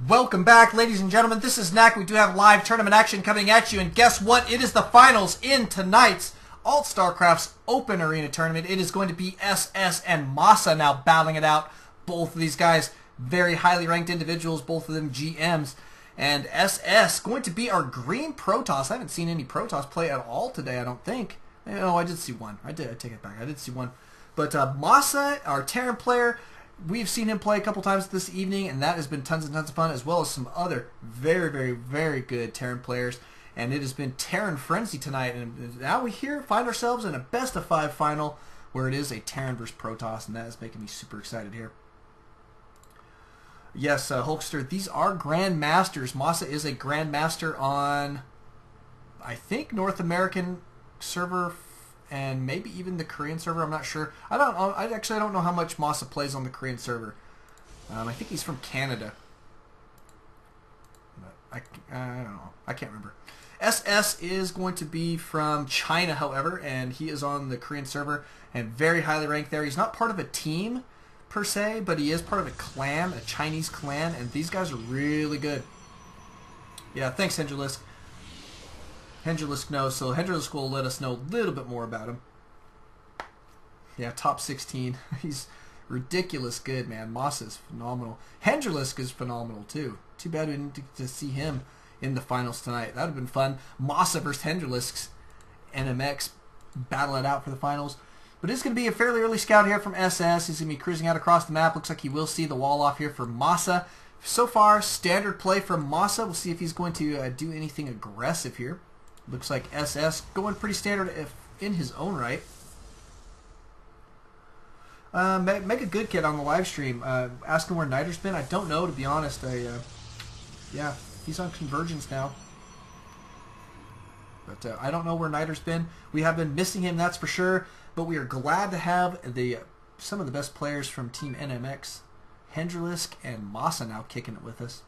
Welcome back, ladies and gentlemen. This is Knack. We do have live tournament action coming at you, and guess what? It is the finals in tonight's ALT-Stracraft's Open Arena Tournament. It is going to be SS and Masa now battling it out. Both of these guys, very highly ranked individuals, both of them GMs. And SS going to be our green Protoss. I haven't seen any Protoss play at all today, I don't think. Oh, I did see one. I take it back. I did see one. But Masa, our Terran player, we've seen him play a couple times this evening, and that has been tons and tons of fun, as well as some other very good Terran players. And it has been Terran Frenzy tonight, and now we find ourselves in a best-of-5 final where it is a Terran versus Protoss, and that is making me super excited here. Yes, Hulkster, these are Grandmasters. Masa is a Grandmaster on, I think, North American server and maybe even the Korean server. I'm not sure. I don't know how much Masa plays on the Korean server. I think he's from Canada. But I don't know. I can't remember. SS is going to be from China, however, and he is on the Korean server and very highly ranked there. He's not part of a team per se, but he is part of a clan, a Chinese clan, and these guys are really good. Yeah, thanks, Hendrilisk. Hendrilisk knows, so Hendrilisk will let us know a little bit more about him. Yeah, top 16. He's ridiculous good, man. Masa is phenomenal. Hendrilisk is phenomenal, too. Too bad we didn't get to see him in the finals tonight. That would have been fun. Masa versus Hendrilisk's NMx battle it out for the finals. But it's going to be a fairly early scout here from SS. He's going to be cruising out across the map. Looks like he will see the wall off here for Masa. So far, standard play from Masa. We'll see if he's going to do anything aggressive here. Looks like SS going pretty standard in his own right. Mega Good Kid on the live stream asking where Niter's been. I don't know, to be honest. Yeah, he's on Convergence now. But I don't know where Niter's been. We have been missing him, that's for sure. But we are glad to have some of the best players from Team NMx, Hendrilisk and Masa now kicking it with us.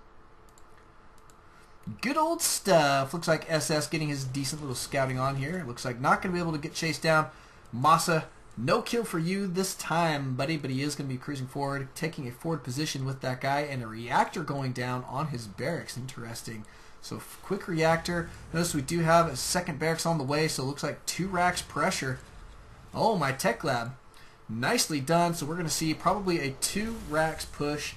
Good old stuff. Looks like SS getting his decent little scouting on here. Looks like not going to be able to get chased down. Masa, no kill for you this time, buddy, but he is going to be cruising forward, taking a forward position with that guy, and a reactor going down on his barracks. Interesting. So quick reactor. Notice we do have a second barracks on the way, so it looks like 2 racks pressure. Oh, my tech lab. Nicely done. So we're going to see probably a 2 racks push,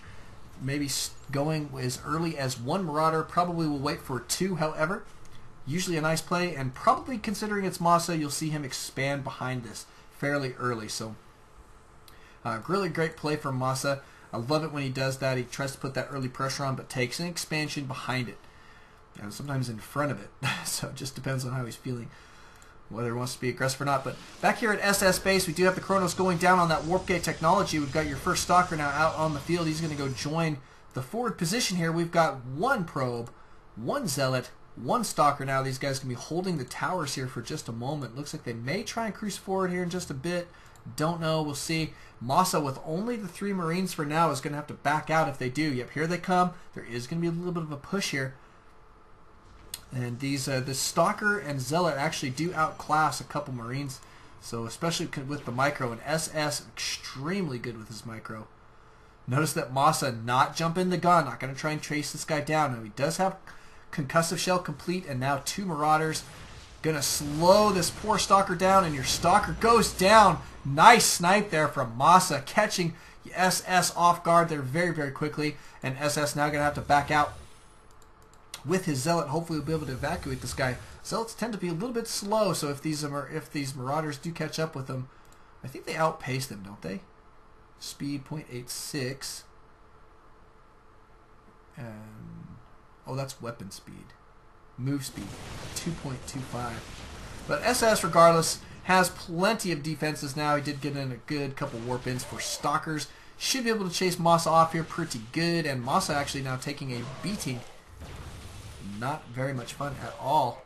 maybe going as early as 1 Marauder. Probably will wait for 2, however. Usually a nice play, and probably considering it's Masa, you'll see him expand behind this fairly early. So really great play from Masa. I love it when he does that. He tries to put that early pressure on, but takes an expansion behind it. And sometimes in front of it. So it just depends on how he's feeling, whether he wants to be aggressive or not. But back here at SS base, we do have the Chronos going down on that warp gate technology. We've got your first Stalker now out on the field. He's going to go join the forward position here. We've got 1 probe, 1 zealot, 1 Stalker now. These guys can be holding the towers here for just a moment. Looks like they may try and cruise forward here in just a bit. Don't know. We'll see. Masa, with only the 3 Marines for now, is going to have to back out if they do. Yep, here they come. There is going to be a little bit of a push here. And these the Stalker and Zealot actually do outclass a couple Marines. So especially with the micro, and SS extremely good with his micro. Notice that Masa not jumping the gun, not going to try and chase this guy down. Now he does have concussive shell complete, and now 2 Marauders. Going to slow this poor Stalker down, and your Stalker goes down. Nice snipe there from Masa, catching SS off guard there very quickly. And SS now going to have to back out with his Zealot. Hopefully we'll be able to evacuate this guy. Zealots tend to be a little bit slow, so if these Marauders do catch up with them, I think they outpace them, don't they? Speed 0.86. Oh, that's weapon speed. Move speed 2.25. But SS, regardless, has plenty of defenses now. He did get in a good couple warp-ins for Stalkers. Should be able to chase Masa off here pretty good, and Masa actually now taking a beating. Not very much fun at all.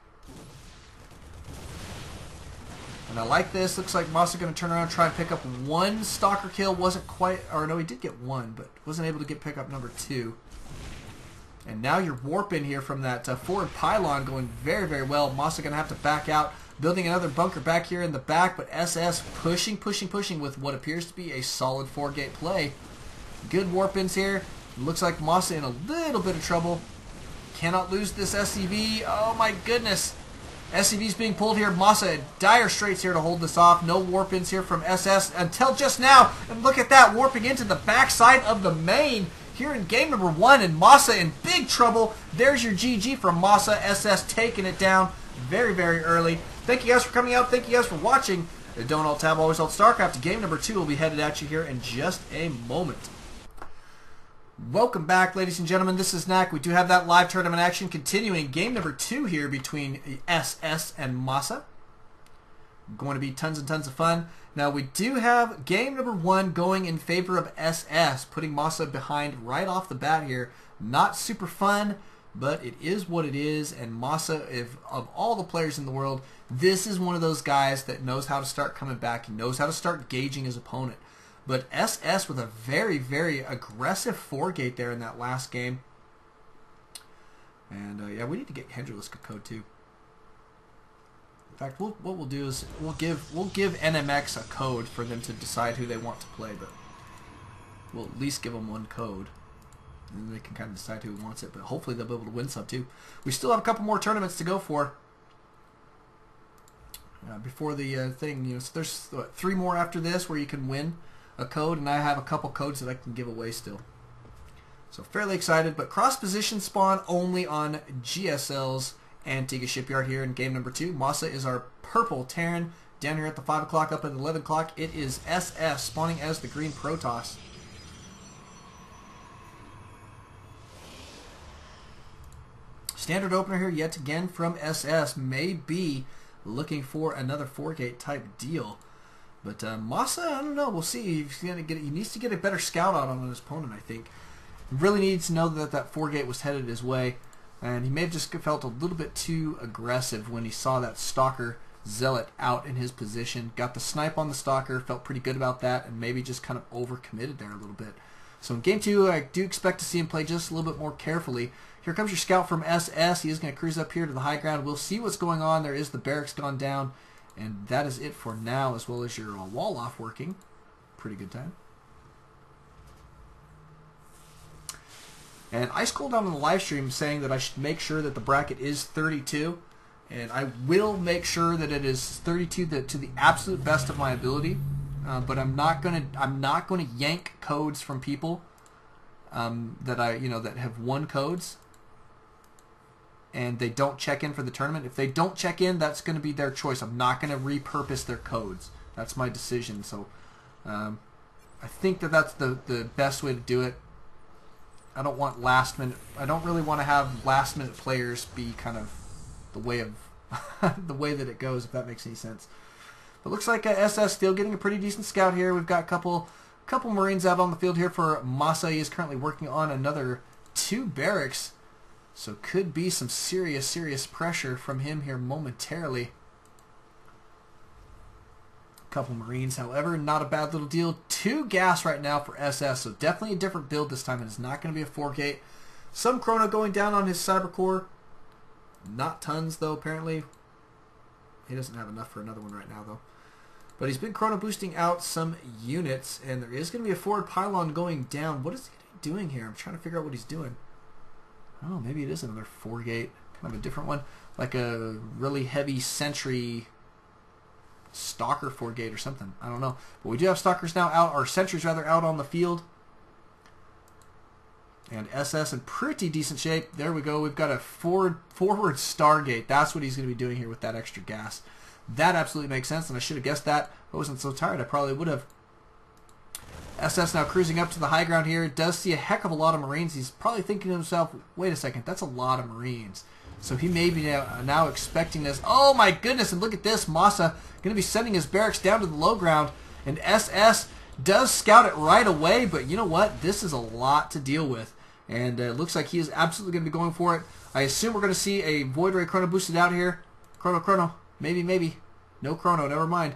And I like this. Looks like Masa going to turn around and try and pick up 1 Stalker kill. Wasn't quite, or no, he did get 1, but wasn't able to pick up number 2. And now you're warping here from that forward pylon going very well. Masa going to have to back out, building another bunker back here in the back, but SS pushing with what appears to be a solid 4-gate play. Good warp-ins here. Looks like NMxMaSa in a little bit of trouble. Cannot lose this SCV. Oh my goodness. SCV's being pulled here. NMxMaSa in dire straits here to hold this off. No warp-ins here from SS until just now. And look at that, warping into the backside of the main here in game number 1. And NMxMaSa in big trouble. There's your GG from NMxMaSa. SS taking it down very, very early. Thank you guys for coming out. Thank you guys for watching. Don't alt tab, always alt Starcraft. Game number 2 will be headed at you here in just a moment. Welcome back, ladies and gentlemen. This is Knack. We do have that live tournament action continuing. Game number 2 here between SS and NMxMaSa. Going to be tons and tons of fun. Now, we do have game number 1 going in favor of SS, putting NMxMaSa behind right off the bat here. Not super fun, but it is what it is. And NMxMaSa, if of all the players in the world, this is one of those guys that knows how to start coming back. He knows how to start gauging his opponent. But SS with a very, very aggressive 4-gate there in that last game. And yeah, we need to get Hendrilisk a code too. In fact, what we'll do is we'll give NMx a code for them to decide who they want to play. But we'll at least give them one code, and then they can kind of decide who wants it. But hopefully they'll be able to win some too. We still have a couple more tournaments to go for. Before the thing, you know, so there's 3 more after this where you can win a code, and I have a couple codes that I can give away still. So fairly excited, but cross position spawn only on GSL's Antigua Shipyard here in game number 2. NMxMaSa is our purple Terran down here at the 5 o'clock, up at 11 o'clock. It is SS spawning as the green Protoss. Standard opener here yet again from SS. May be looking for another 4-gate type deal. But NMxMaSa, I don't know. We'll see. He needs to get a better scout out on his opponent, I think. He really needs to know that that 4-gate was headed his way. And he may have just felt a little bit too aggressive when he saw that Stalker Zealot out in his position. Got the snipe on the Stalker, felt pretty good about that, and maybe just kind of overcommitted there a little bit. So in game 2, I do expect to see him play just a little bit more carefully. Here comes your scout from SS. He is going to cruise up here to the high ground. We'll see what's going on. There is the barracks gone down. And that is it for now, as well as your wall off working. Pretty good time. And Ice Cold down on the live stream saying that I should make sure that the bracket is 32. And I will make sure that it is 32 to the absolute best of my ability. But I'm not gonna yank codes from people that have won codes and they don't check in for the tournament. If they don't check in, that's going to be their choice. I'm not going to repurpose their codes. That's my decision. So I think that that's the best way to do it. I don't want last minute. I don't really want to have last minute players be kind of the way of the way that it goes, if that makes any sense. But looks like SS still getting a pretty decent scout here. We've got a couple Marines out on the field here for NMxMaSa. He is currently working on another 2 barracks. So could be some serious pressure from him here momentarily. A couple Marines, however, not a bad little deal. 2 gas right now for SS, so definitely a different build this time. It is not going to be a 4-gate. Some chrono going down on his cyber core. Not tons, though, apparently. He doesn't have enough for another one right now, though. But he's been chrono boosting out some units, and there is going to be a forward pylon going down. What is he doing here? I'm trying to figure out what he's doing. Oh, maybe it is another 4-gate, kind of a different one, like a really heavy sentry stalker 4-gate or something. I don't know, but we do have stalkers now out, or sentries rather, out on the field. And SS in pretty decent shape. There we go. We've got a forward Stargate. That's what he's going to be doing here with that extra gas. That absolutely makes sense, and I should have guessed that. If I wasn't so tired, I probably would have. SS now cruising up to the high ground here. Does see a heck of a lot of Marines. He's probably thinking to himself, wait a second, that's a lot of Marines. So he may be now expecting this. Oh my goodness, and look at this. NMxMaSa going to be sending his barracks down to the low ground. And SS does scout it right away, but you know what? This is a lot to deal with. And it looks like he is absolutely going to be going for it. I assume we're going to see a Void Ray chrono boosted out here. Chrono. Maybe. No chrono, never mind.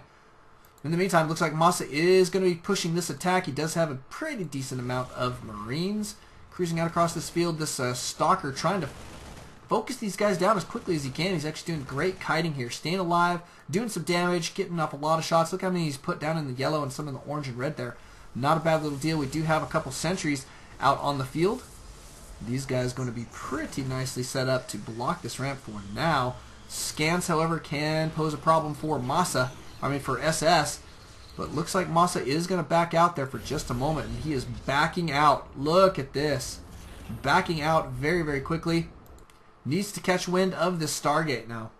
In the meantime, looks like NMxMaSa is going to be pushing this attack. He does have a pretty decent amount of Marines cruising out across this field. This Stalker trying to focus these guys down as quickly as he can. He's actually doing great kiting here, staying alive, doing some damage, getting off a lot of shots. Look how many he's put down in the yellow and some in the orange and red there. Not a bad little deal. We do have a couple sentries out on the field. These guys going to be pretty nicely set up to block this ramp for now. Scans, however, can pose a problem for for SS. But looks like NMxMaSa is going to back out there for just a moment. And he is backing out. Look at this. Backing out very, very quickly. Needs to catch wind of this Stargate now.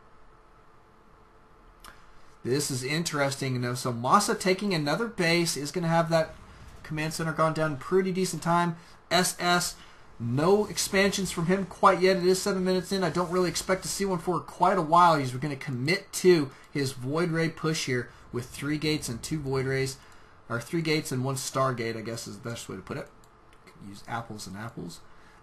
This is interesting. So NMxMaSa taking another base is going to have that command center gone down in pretty decent time. SS, no expansions from him quite yet. It is 7 minutes in. I don't really expect to see one for quite a while. He's going to commit to his Void Ray push here with 3 gates and 2 Void Rays. Or 3 gates and 1 Stargate, I guess is the best way to put it. Use apples and apples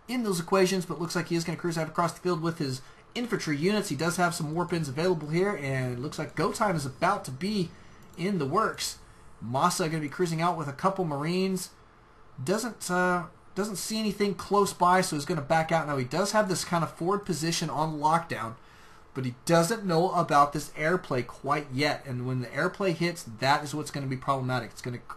in those equations, but looks like he is going to cruise out across the field with his infantry units. He does have some warp ins available here, and it looks like go time is about to be in the works. NMxMaSa going to be cruising out with a couple Marines. Doesn't see anything close by, so he's going to back out. Now he does have this kind of forward position on lockdown, but he doesn't know about this airplay quite yet. And when the airplay hits, that is what's going to be problematic.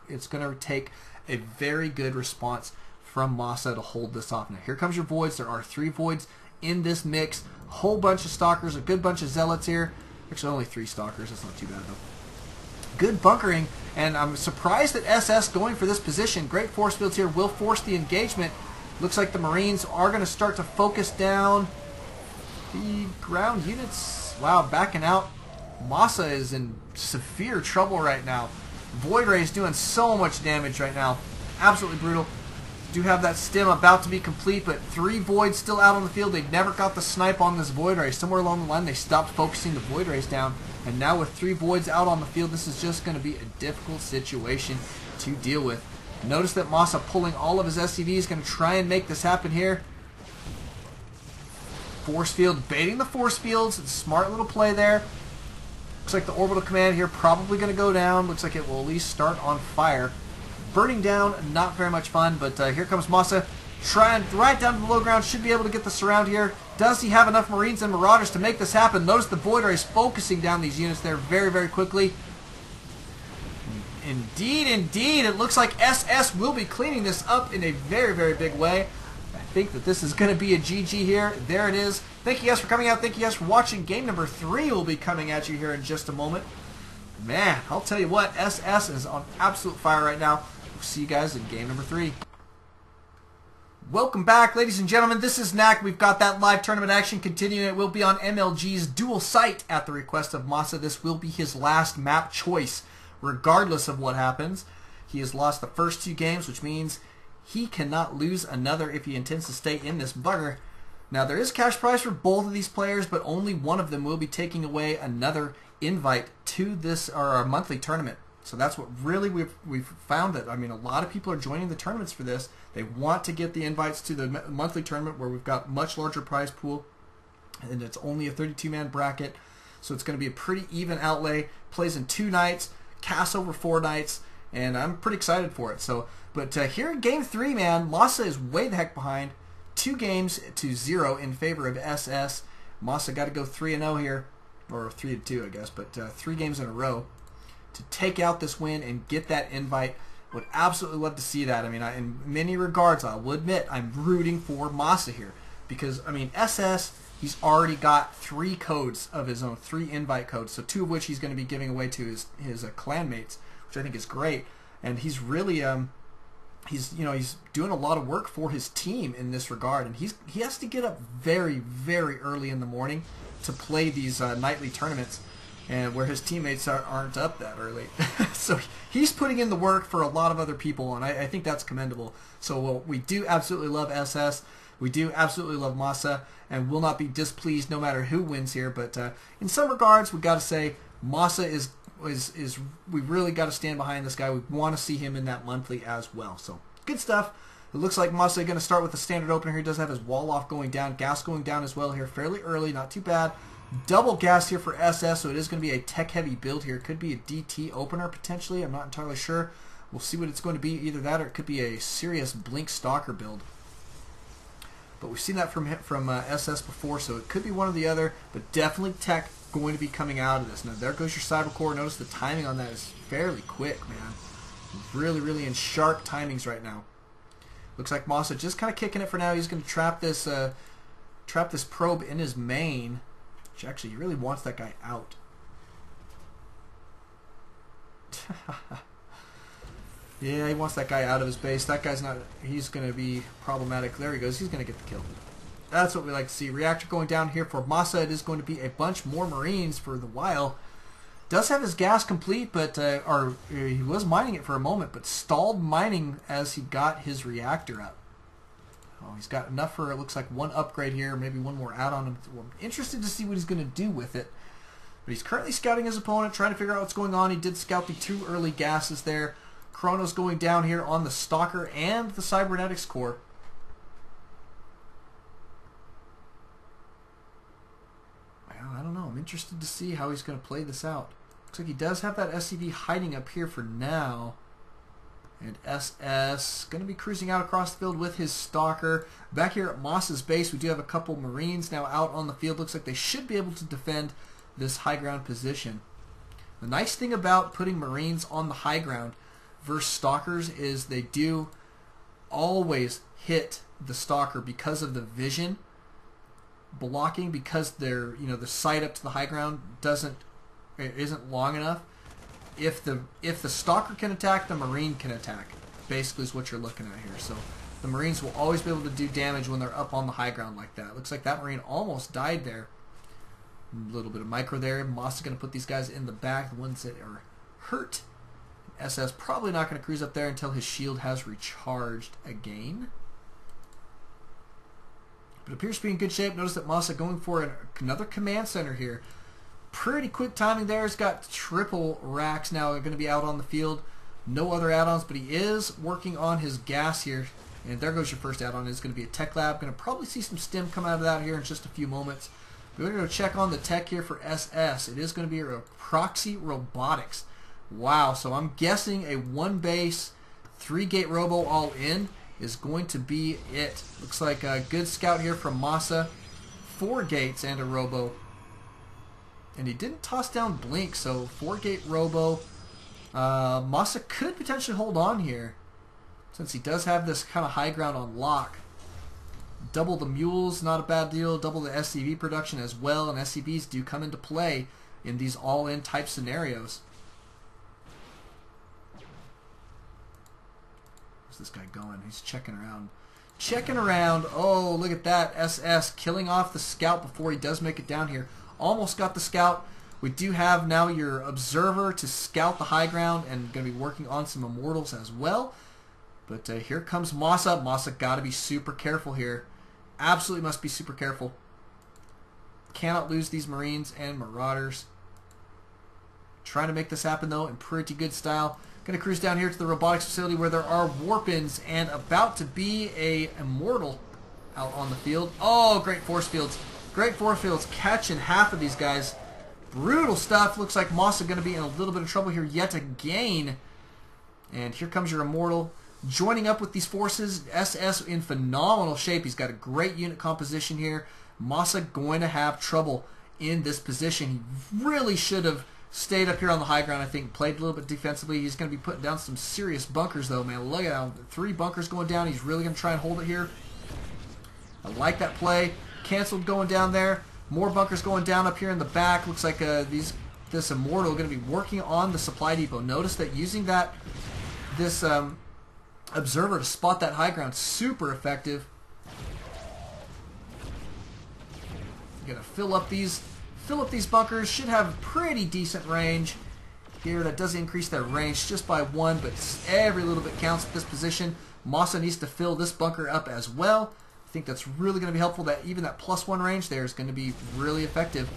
It's going to take a very good response from NMxMaSa to hold this off. Now here comes your voids. There are 3 voids in this mix. A whole bunch of stalkers, a good bunch of zealots here. Actually, only 3 stalkers. That's not too bad though. Good bunkering, and I'm surprised that SS going for this position. Great force fields here will force the engagement. Looks like the Marines are going to start to focus down the ground units. Wow, backing out. NMxMaSa is in severe trouble right now. Void Ray is doing so much damage right now. Absolutely brutal. Do have that stim about to be complete, but 3 voids still out on the field. They never got the snipe on this Void Ray. Somewhere along the line, they stopped focusing the Void Rays down. And now with 3 voids out on the field, this is just going to be a difficult situation to deal with. Notice that NMxMaSa pulling all of his SCVs, going to try and make this happen here. Force field, baiting the force fields. It's a smart little play there. Looks like the orbital command here probably going to go down. Looks like it will at least start on fire. Burning down, not very much fun, but here comes NMxMaSa. Trying right down to the low ground, should be able to get the surround here. Does he have enough Marines and Marauders to make this happen? Notice the Void Rays focusing down these units there very, very quickly. Indeed, indeed, it looks like SS will be cleaning this up in a very, very big way. I think that this is going to be a GG here. There it is. Thank you guys for coming out. Thank you guys for watching. Game number 3 will be coming at you here in just a moment. Man, I'll tell you what, SS is on absolute fire right now. We'll see you guys in game number 3. Welcome back, ladies and gentlemen. This is Knack. We've got that live tournament action continuing. It will be on MLG's dual site at the request of NMxMaSa. This will be his last map choice, regardless of what happens. He has lost the first 2 games, which means he cannot lose another if he intends to stay in this bugger. Now, there is cash prize for both of these players, but only one of them will be taking away another invite to this our monthly tournament. So that's what really we've found that, I mean, a lot of people are joining the tournaments for this. They want to get the invites to the monthly tournament where we've got much larger prize pool, and it's only a 32-man bracket. So it's going to be a pretty even outlay. Plays in 2 nights, casts over 4 nights, and I'm pretty excited for it. So, but here in game 3, man, NMxMaSa is way the heck behind. 2 games to 0 in favor of SS. NMxMaSa got to go 3-0 here, or 3-2, I guess, but 3 games in a row to take out this win and get that invite. Would absolutely love to see that. I mean, in many regards, I will admit, I'm rooting for NMxMaSa here. Because, I mean, SS, he's already got 3 codes of his own, 3 invite codes. So 2 of which he's going to be giving away to his clanmates, which I think is great. And he's really, he's doing a lot of work for his team in this regard. And he has to get up very, very early in the morning to play these nightly tournaments, and where his teammates aren't up that early. So he's putting in the work for a lot of other people, and I think that's commendable. So we do absolutely love SS. We do absolutely love NMxMaSa, and will not be displeased no matter who wins here. But in some regards, we got to say NMxMaSa is we really got to stand behind this guy. We want to see him in that monthly as well. So good stuff. It looks like NMxMaSa going to start with the standard opener here. He does have his wall off going down, gas going down as well here fairly early, not too bad. Double gas here for SS, so it is going to be a tech-heavy build here. It could be a DT opener, potentially. I'm not entirely sure. We'll see what it's going to be. Either that or it could be a serious Blink Stalker build. But we've seen that from SS before, so it could be one or the other. But definitely tech going to be coming out of this. Now, there goes your Cyber Core. Notice the timing on that is fairly quick, man. Really, really in sharp timings right now. Looks like NMxMaSa just kind of kicking it for now. He's going to trap this probe in his main. Which actually, he really wants that guy out. Yeah, he wants that guy out of his base. That guy's not... He's going to be problematic. There he goes. He's going to get the kill. That's what we like to see. Reactor going down here for NMxMaSa. It is going to be a bunch more Marines for the while. Does have his gas complete, but or he was mining it for a moment, but stalled mining as he got his reactor up. Oh, he's got enough for, it looks like, one upgrade here, maybe one more add-on. I'm interested to see what he's going to do with it. But he's currently scouting his opponent, trying to figure out what's going on. He did scout the 2 early gases there. Chrono's going down here on the Stalker and the Cybernetics core. I don't know. I'm interested to see how he's going to play this out. Looks like he does have that SCV hiding up here for now. And SS going to be cruising out across the field with his Stalker. Back here at NMxMaSa's base, we do have a couple Marines now out on the field. Looks like they should be able to defend this high ground position. The nice thing about putting Marines on the high ground versus Stalkers is they do always hit the Stalker because of the vision blocking, because they're, the sight up to the high ground isn't long enough. If the Stalker can attack, the Marine can attack. Basically is what you're looking at here. So the Marines will always be able to do damage when they're up on the high ground like that. Looks like that Marine almost died there. A little bit of micro there. NMxMaSa going to put these guys in the back, the ones that are hurt. SS probably not going to cruise up there until his shield has recharged again. But it appears to be in good shape. Notice that NMxMaSa going for another command center here. Pretty quick timing there. He's got triple racks now going to be out on the field. No other add-ons, but he is working on his gas here. And there goes your first add-on. It's going to be a tech lab. Going to probably see some stim come out of that here in just a few moments. We're going to check on the tech here for SS. It is going to be a proxy robotics. Wow, so I'm guessing a 1-base, 3-gate robo all in is going to be it. Looks like a good scout here from NMxMaSa. 4 gates and a robo. And he didn't toss down blink, so 4-gate robo. NMxMaSa could potentially hold on here, since he does have this kind of high ground on lock. Double the mules, not a bad deal. Double the SCV production as well, and SCVs do come into play in these all-in type scenarios. Where's this guy going? He's checking around. Checking around. Oh, look at that. SS killing off the scout before he does make it down here. Almost got the scout. We do have now your observer to scout the high ground and going to be working on some immortals as well. But here comes NMxMaSa. NMxMaSa got to be super careful here. Absolutely must be super careful. Cannot lose these Marines and Marauders. Trying to make this happen though in pretty good style. Going to cruise down here to the robotics facility where there are warp-ins and about to be a immortal out on the field. Oh, great force fields. Great force fields catching half of these guys. Brutal stuff. Looks like NMxMaSa going to be in a little bit of trouble here yet again. And here comes your immortal. Joining up with these forces, SS in phenomenal shape. He's got a great unit composition here. NMxMaSa going to have trouble in this position. He really should have stayed up here on the high ground, I think. Played a little bit defensively. He's going to be putting down some serious bunkers, though, man. Look at how 3 bunkers going down. He's really going to try and hold it here. I like that play. Canceled going down there. More bunkers going down up here in the back. Looks like this immortal going to be working on the supply depot. Notice that using this observer to spot that high ground, super effective. You're gonna fill up these bunkers. Should have pretty decent range here. That does increase their range just by 1, but every little bit counts at this position. NMxMaSa needs to fill this bunker up as well. I think that's really going to be helpful. That even that +1 range there is going to be really effective.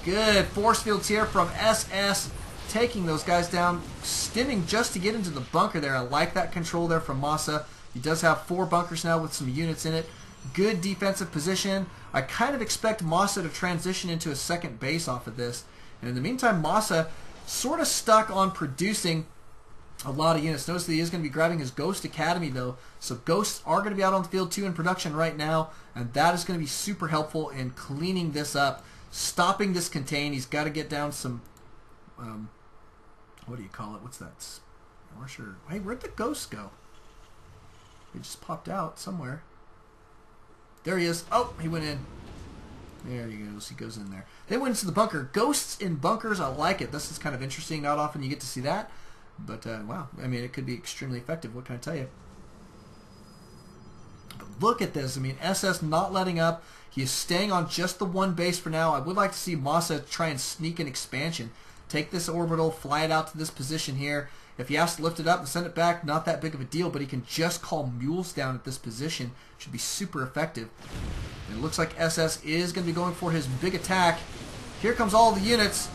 Good force fields here from SS. Taking those guys down, stimming just to get into the bunker there. I like that control there from NMxMaSa. He does have 4 bunkers now with some units in it. Good defensive position. I kind of expect NMxMaSa to transition into a second base off of this. And in the meantime, NMxMaSa sort of stuck on producing a lot of units. Notice that he is going to be grabbing his Ghost Academy though. So Ghosts are going to be out on the field too in production right now. And that is going to be super helpful in cleaning this up. Stopping this contain. He's got to get down some... what do you call it? What's that? I'm not sure. Hey, where'd the ghosts go? He just popped out somewhere. There he is. Oh, he went in. There he goes. He goes in there. They went into the bunker. Ghosts in bunkers. I like it. This is kind of interesting. Not often you get to see that. But, wow. I mean, it could be extremely effective. What can I tell you? But look at this. I mean, SS not letting up. He is staying on just the one base for now. I would like to see NMxMaSa try and sneak an expansion. Take this orbital, fly it out to this position here. If he has to lift it up and send it back, not that big of a deal, but he can just call mules down at this position. Should be super effective. And it looks like SS is going to be going for his big attack. Here comes all the units.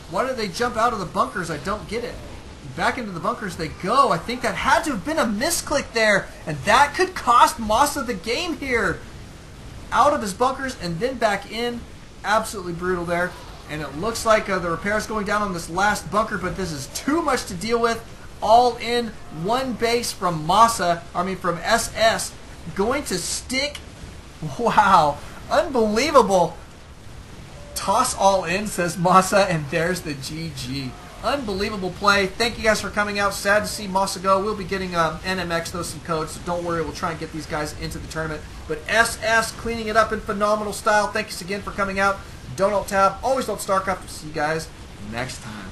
Why did they jump out of the bunkers? I don't get it. Back into the bunkers they go. I think that had to have been a misclick there, and that could cost NMxMaSa the game here. Out of his bunkers and then back in. Absolutely brutal there. And it looks like the repairs going down on this last bunker, but this is too much to deal with. All in one base from from SS, going to stick. Wow, unbelievable. Toss all in, says NMxMaSa, and there's the GG. Unbelievable play. Thank you guys for coming out. Sad to see NMxMaSa go. We'll be getting NMx those some codes, so don't worry. We'll try and get these guys into the tournament. But SS cleaning it up in phenomenal style. Thanks again for coming out. Don't alt tab. Always don't Starcraft. See you guys next time.